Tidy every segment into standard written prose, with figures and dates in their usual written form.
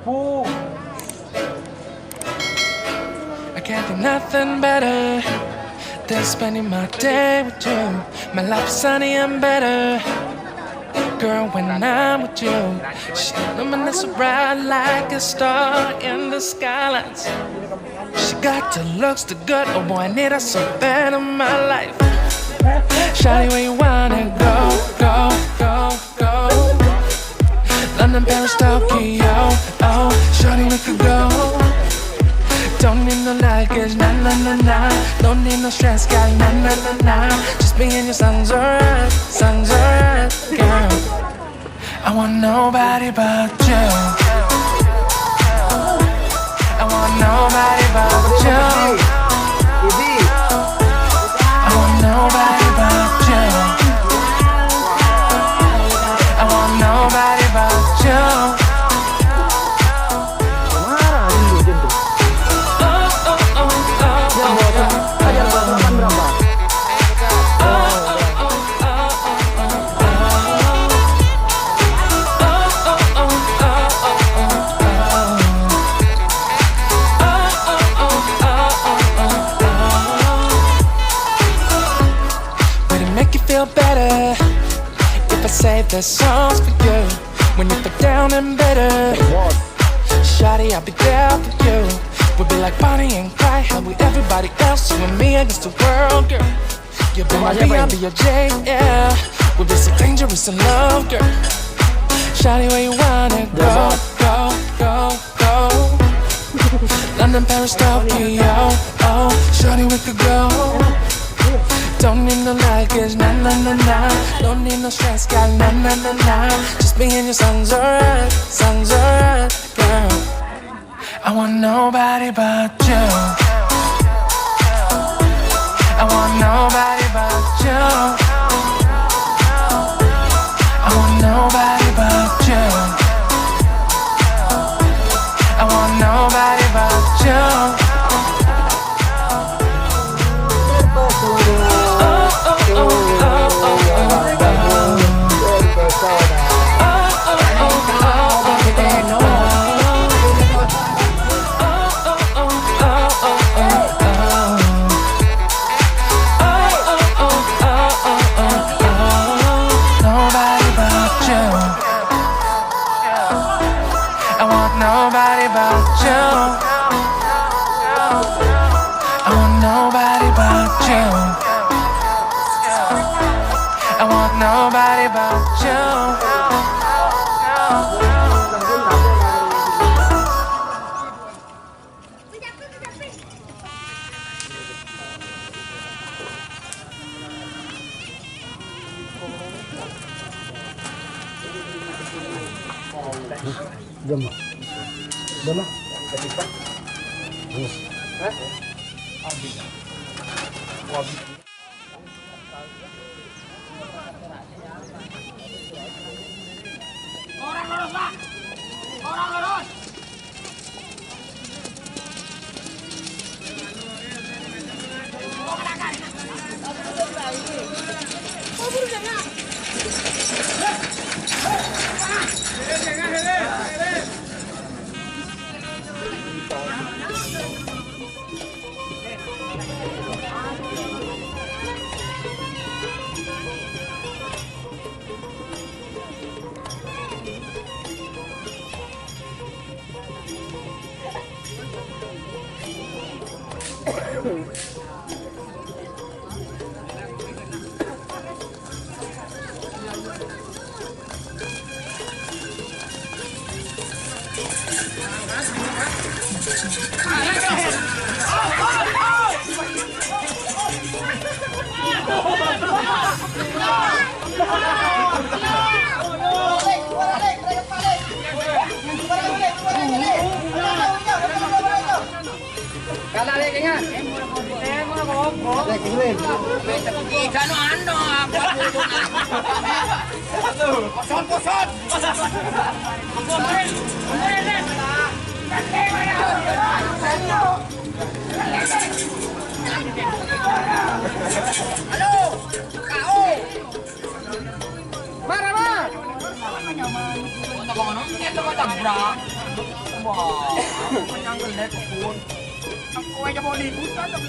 I can't do nothing better than spending my day with you. My life is sunny and better, girl, when I'm with you. She luminous so bright like a star in the skylines. She got the looks, the good, oh boy, I need her so bad in my life. Shawty, where you wanna go, go, go, go? London, Paris, Tokyo, oh, shawty, we could go. Don't need no luggage, nah, nah, nah, nah. Don't need no stress, got nah, nah, nah, nah. Just me and your son's alright, girl. I want nobody but you. I want nobody but you. I want nobody but you. I want nobody but you. Better if I say the songs for you when you feel down and bitter. Shawty, I'll be there for you. We'll be like Bonnie and Clyde, how with everybody else, you and me against the world, girl. You'll be my B, I'll be your J, yeah. We'll be so dangerous in love, girl. Shawty, where you wanna go, go, go, go? London, Paris, Tokyo, oh, shawty, we could go. Don't need no luggage, nah, nah, nah, nah. Don't need no stress, got nah, nah, nah, nah. Just me and your son's alright, girl. I want nobody but you. I want nobody but you. I want nobody but you. I want nobody but you. Nobody but you. I want nobody but you. I want nobody but you. Jom. Mana? Ketika. Hah? Habis. Habis. Orang lurus, Pak. Orang lurus. Halo, kau. Mana? Untuk kemana? Kita mau tabrak. Wah, yang gelet pun. Aku aja mau dibuka dong.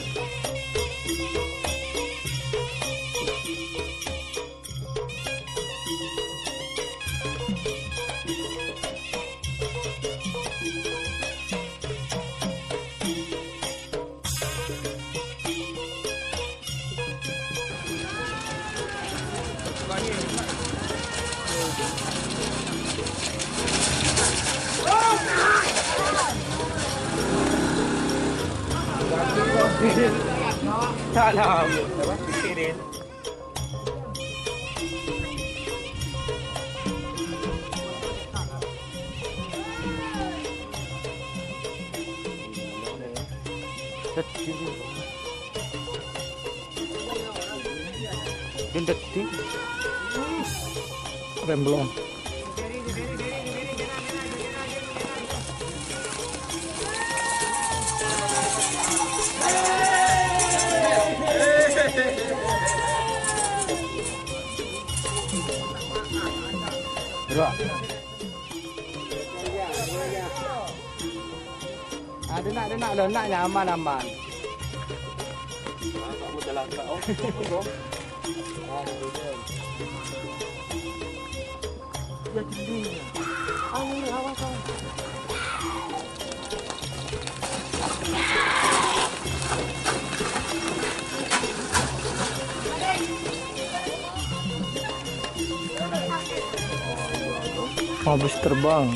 Salam. Apa? Pikirin. Detik. Remblong. Bro. Ada nak aman. Kamu jalan ke bro. Ya tinggi. Awas. Habis terbang.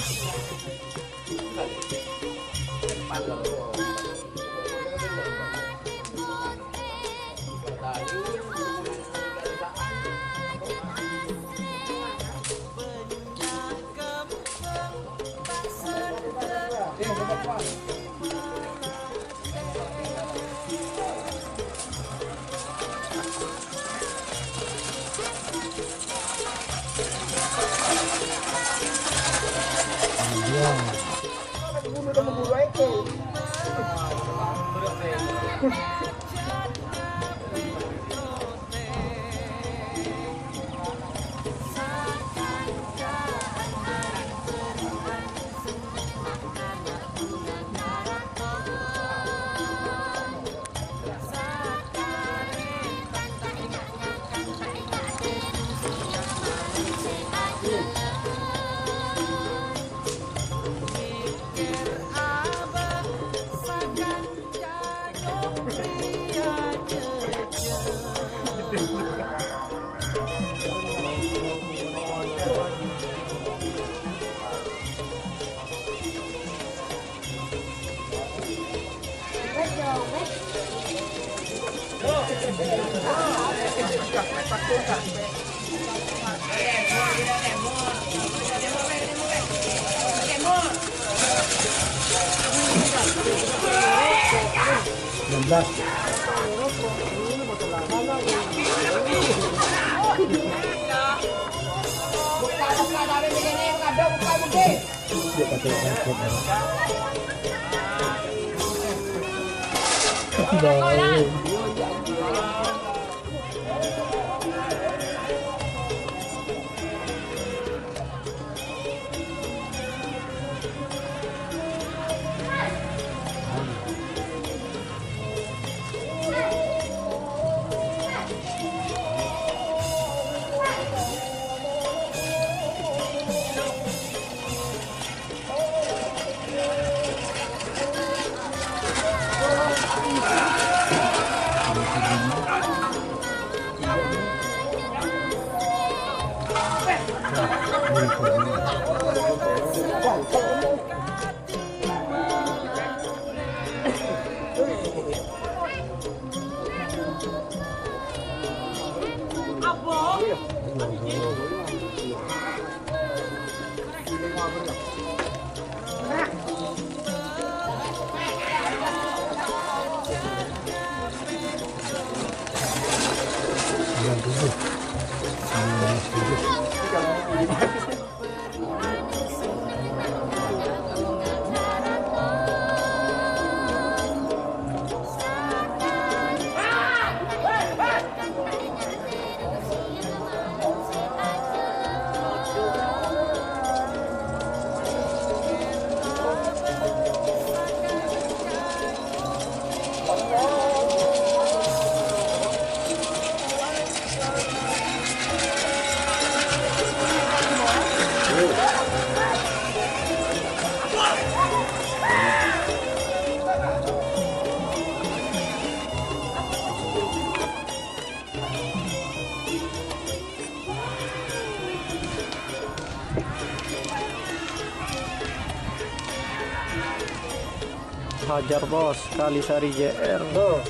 Hajar bos, Kalisari JR. Tuh.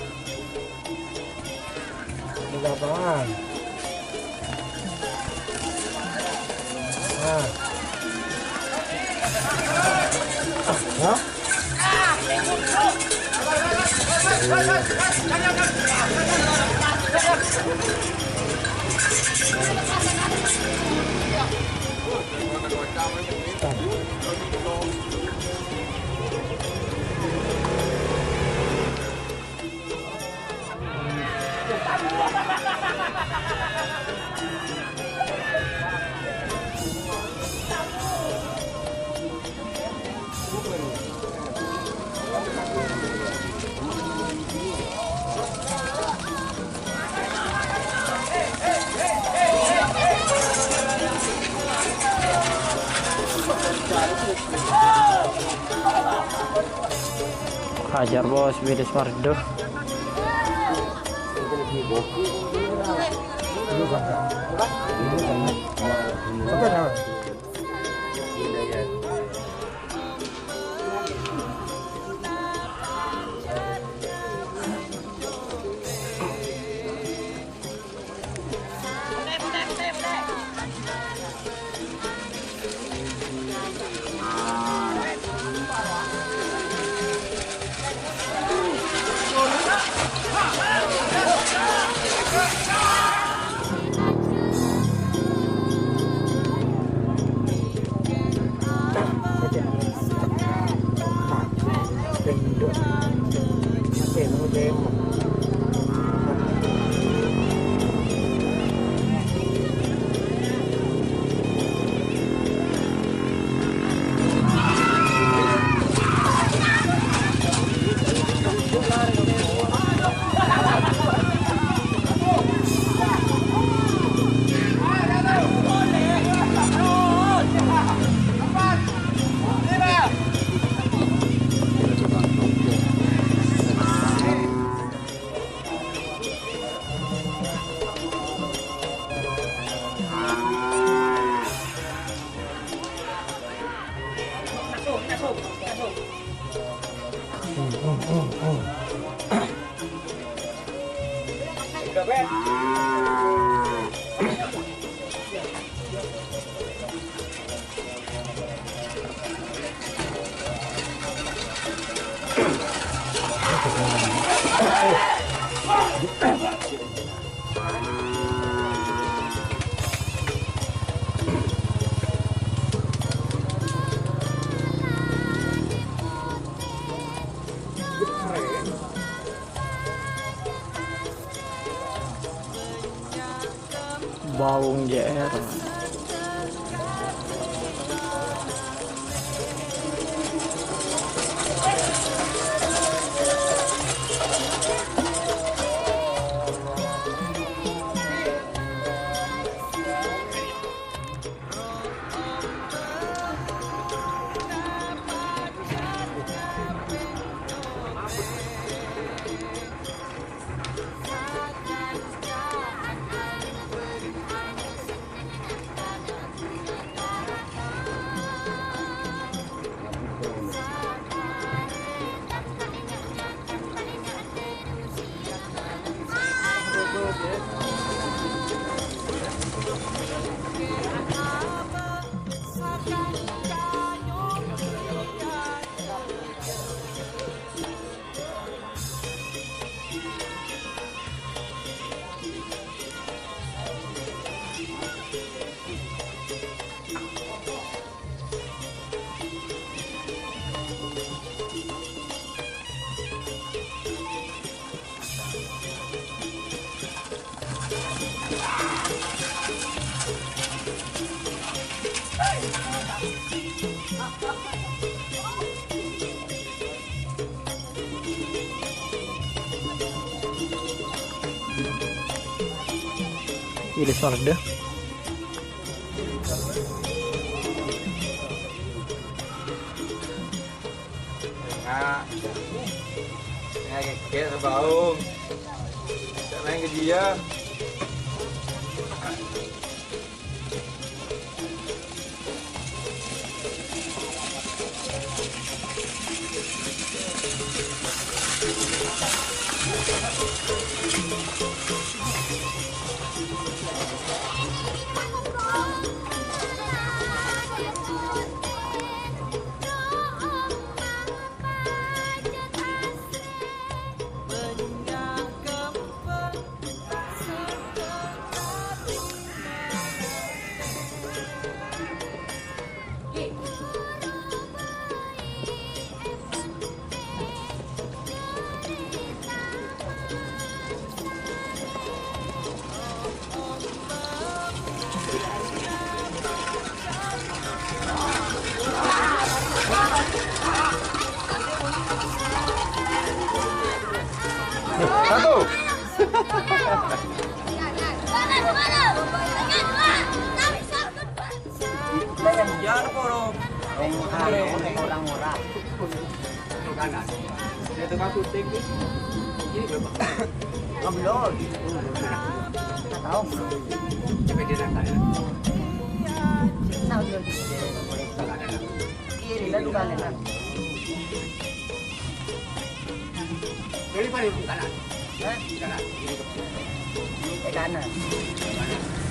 Di lapangan. Nah. Hah? Hajar bos, Bilis Mardo. Baung JR. Ini sorda. Nah, kayak terbaung. Jangan main ke dia. Orang murah. kanan. Dia tukang syuting nih. Ini berapa? Belum. Nggak tahu. Sampai dia datang ya. Tahu dia kiri dan kanan. Dari mana kanan? Hah? Kanan. Kiri ke Kanan. kanan.